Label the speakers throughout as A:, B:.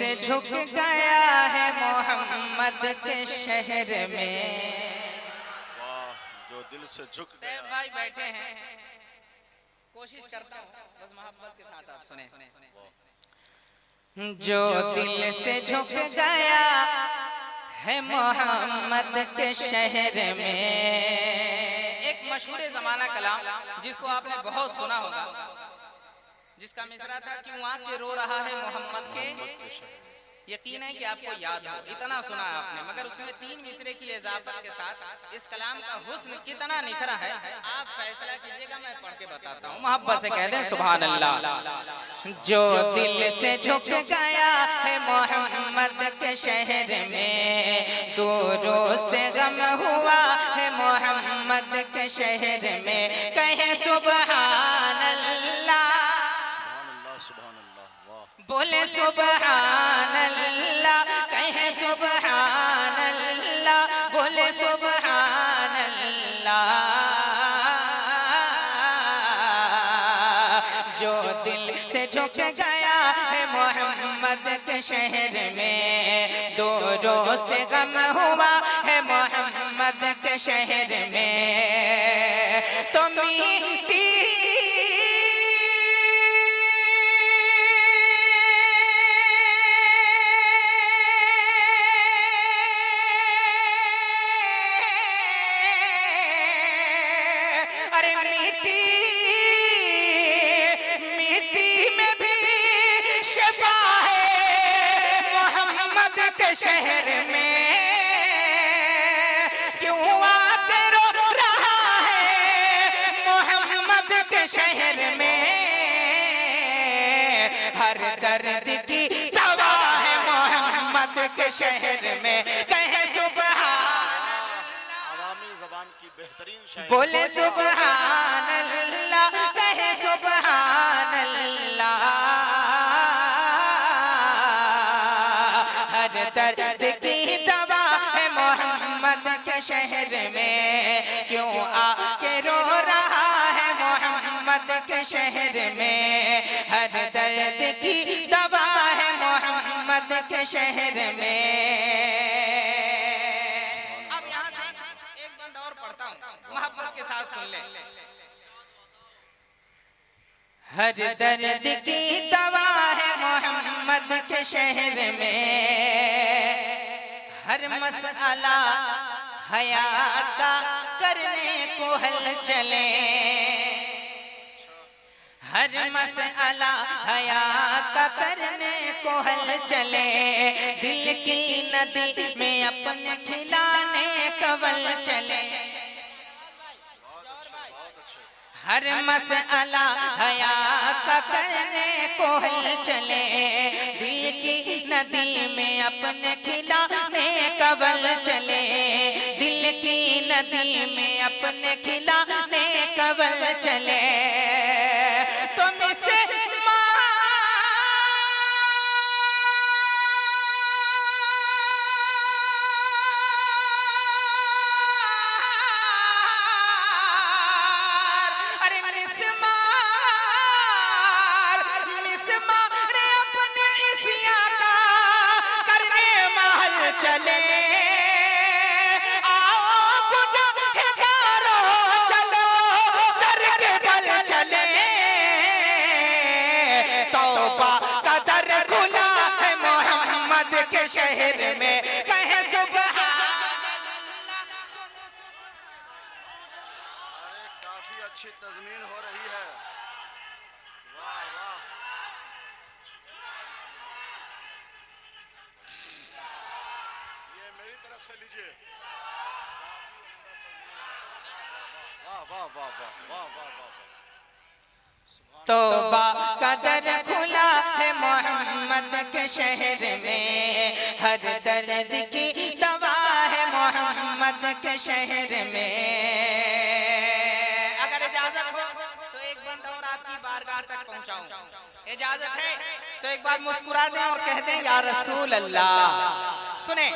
A: से झुक गया है मोहम्मद के शहर में।
B: वाह, जो दिल से झुक गया।
A: भाई बैठे हैं, कोशिश करता हूँ बस मोहब्बत के साथ आप सुने। जो दिल से झुक गया है मोहम्मद के शहर में। एक मशहूर ज़माना कलाम जिसको आपने बहुत सुना होगा, जिसका मिसरा था क्यों आके रो रहा है मोहम्मद के। यकीन है कि आपको याद हो, इतना सुना है आपने, मगर उसमें 3 मिसरे की इजाफत के साथ इस कलाम का हुस्न कितना निखरा है आप फैसला कीजिएगा। मैं पढ़ के बताता हूँ, मोहब्बत से कह दें सुभान अल्लाह। जो दिल से झुक गया है मोहम्मद के शहर में, दूरों से गम हुआ है मोहम्मद के शहर में। कहे सुभान अल्लाह, बोले सुभान अल्लाह, कहे सुभान अल्लाह, बोले सुभान अल्लाह। जो दिल से झुक गया है मोहम्मद के शहर में, दूरों से गम हुआ है मोहम्मद के शहर में। तो मीठी शहर में क्यों आके रो रहा है मोहम्मद के शहर में। हर दर्द की दवा है मोहम्मद के शहर में। कहे सुभान
B: अवामी ज़बान की बेहतरीन शायरी,
A: बोले सुभान अल्लाह, कहे सुभान अल्लाह। हर दर्द की दवा है मोहम्मद के शहर में, क्यों आके रो रहा है मोहम्मद के शहर में। हर दर्द की दवा है मोहम्मद के शहर में। अब यहाँ से एक बंद और पढ़ता हूँ, मोहब्बत के साथ सुन ले। हर दर्द की दवा है मोहम्मद के शहर में। हर मसला हयात का करने को हल चले। हर मसला हयात का करने को हल चले। दिल की नदी में अपने खिलाने कवल चले। हर मसला हयात का करने को हल चले। दिल की नदी में अपने खिलाने कवल चले। दिल की नदी में अपने खिलाने कवल चले। तुम इसे चले। आओ गुनहगारों चलो सर के बल चले। तौबा का दर खुला है मोहम्मद के शहर में। कहे सुभान अल्लाह।
B: अरे काफी अच्छी तज़मीन हो रही है। वाह वाह, मेरी तरफ से लीजिए। वाह वाह वाह वाह वाह वाह वाह।
A: तौबा का दर खुला है मोहम्मद के शहर में। हर दर्द की दवा है मोहम्मद के शहर में। अगर इजाजत हो तो एक बंद और आपकी बारगाह तक पहुंचाऊं। इजाजत है तो एक बार मुस्कुरा दें और कह दें या रसूल अल्लाह। सुने,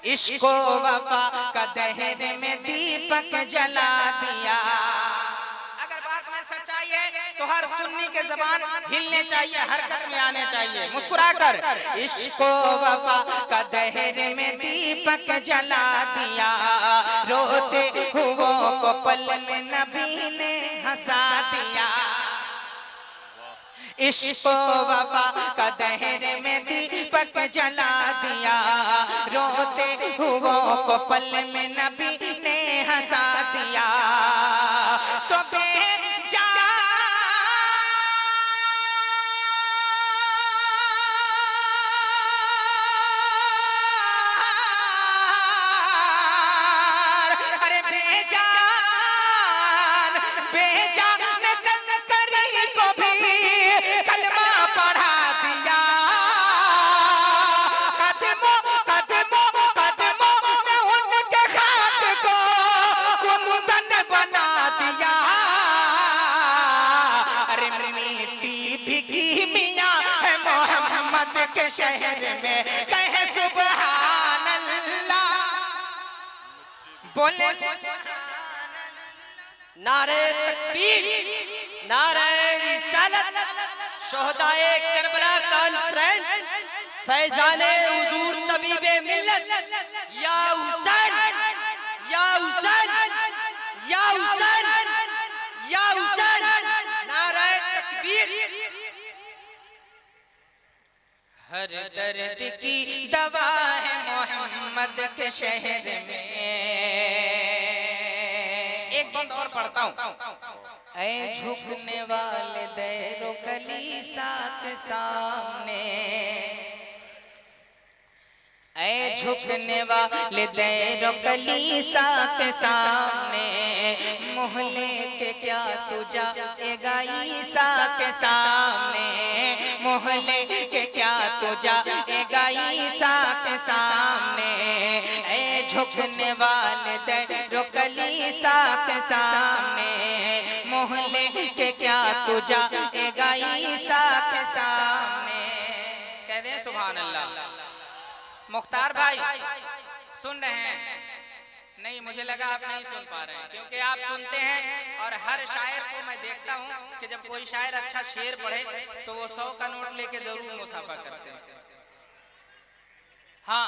A: इश्क वफा का दहर में दीपक जला दिया। अगर बात में सच्चाई है तो हर सुन्नी के जबान हिलने चाहिए, हरकत में आने चाहिए, मुस्कुराकर। इश्क वफा का दहर में दीपक जला दिया, रोते हुओं को पल में नबी ने हंसा दिया। इश्क वफा का दहर में दीपक जला दिया, रोते हुओं को पल में नबी ने हंसा दिया। तो शहर में कहे सुभान अल्लाह, बोले
C: नारे तकबीर, नारे रिसालत, शोहदाए करबला कॉन्फ्रेंस, फैजाने हुजूर तबीबे मिल्लत, या हुसैन, या हुसैन, या हुसैन, या हुसैन, नारे तकबीर।
A: हर दर्द की दवा है मोहम्मद के शहर में। एक बात और पढ़ता हूँ। ऐ झुकने वाले दैरो कलीसा के सामने, ऐ झुकने वाले दैरो कलीसा के सामने, मोहल्ले के क्या तू जाएगा ईसा के सामने, मोहल्ले के क्या तू जाएगा ईसा के सामने। ऐ झुकने वाले दैरो कलीसा के सामने, मोहल्ले के क्या तू जाएगा ईसा के सामने। कह दे सुभान अल्लाह। मुख्तार भाई सुन रहे हैं? नहीं, मुझे लगा आप नहीं सुन पा रहे हैं, क्योंकि आप सुनते हैं और हर शायर को मैं देखता हूं कि जब कोई शायर अच्छा शेर पढ़े तो वो 100 का नोट लेके जरूर मुसाफा करते हैं। हाँ,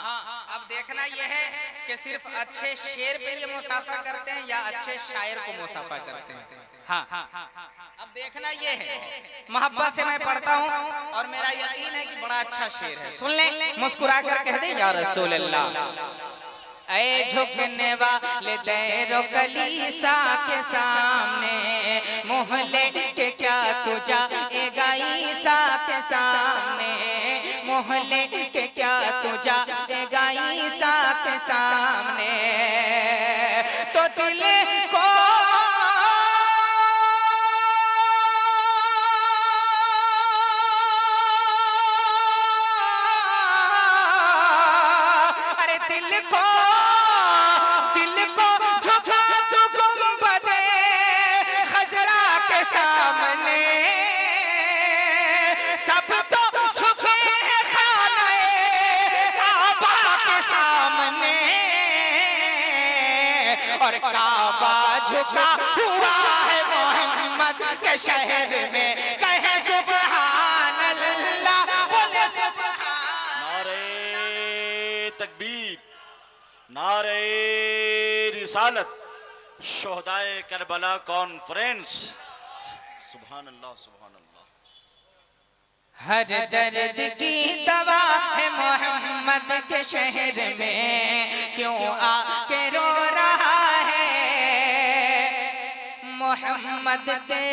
A: अब देखना यह है कि सिर्फ अच्छे शेर पे ये मुसाफा करते हैं या अच्छे शायर को मुसाफा करते हैं। हाँ, अब देखना ये है। मोहब्बत से मैं पढ़ता हूँ और मेरा यकीन है कि बड़ा अच्छा शेर है। सुन ले, मुस्कुरा कर कह दे या रसूल अल्लाह। ऐ झुकने वाले दैरो कलीसा के सामने, मोहल्ले के क्या तू जाएगा ईसा के सामने, मोहल्ले के क्या तू जाएगा ईसा के सामने। तो दिल को और काबा झुका हुआ है मोहम्मद के शहर में, कहे सुभान अल्लाह, बोले सुभान।
B: नारे तकबीर, नारे रिसालत, शोहदाए करबला कॉन्फ्रेंस, सुभान अल्लाह, सुभान अल्लाह।
A: हर दर्द की दवा है मोहम्मद के शहर में, क्यों आके रो रहा है मोहम्मद के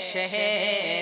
A: शहर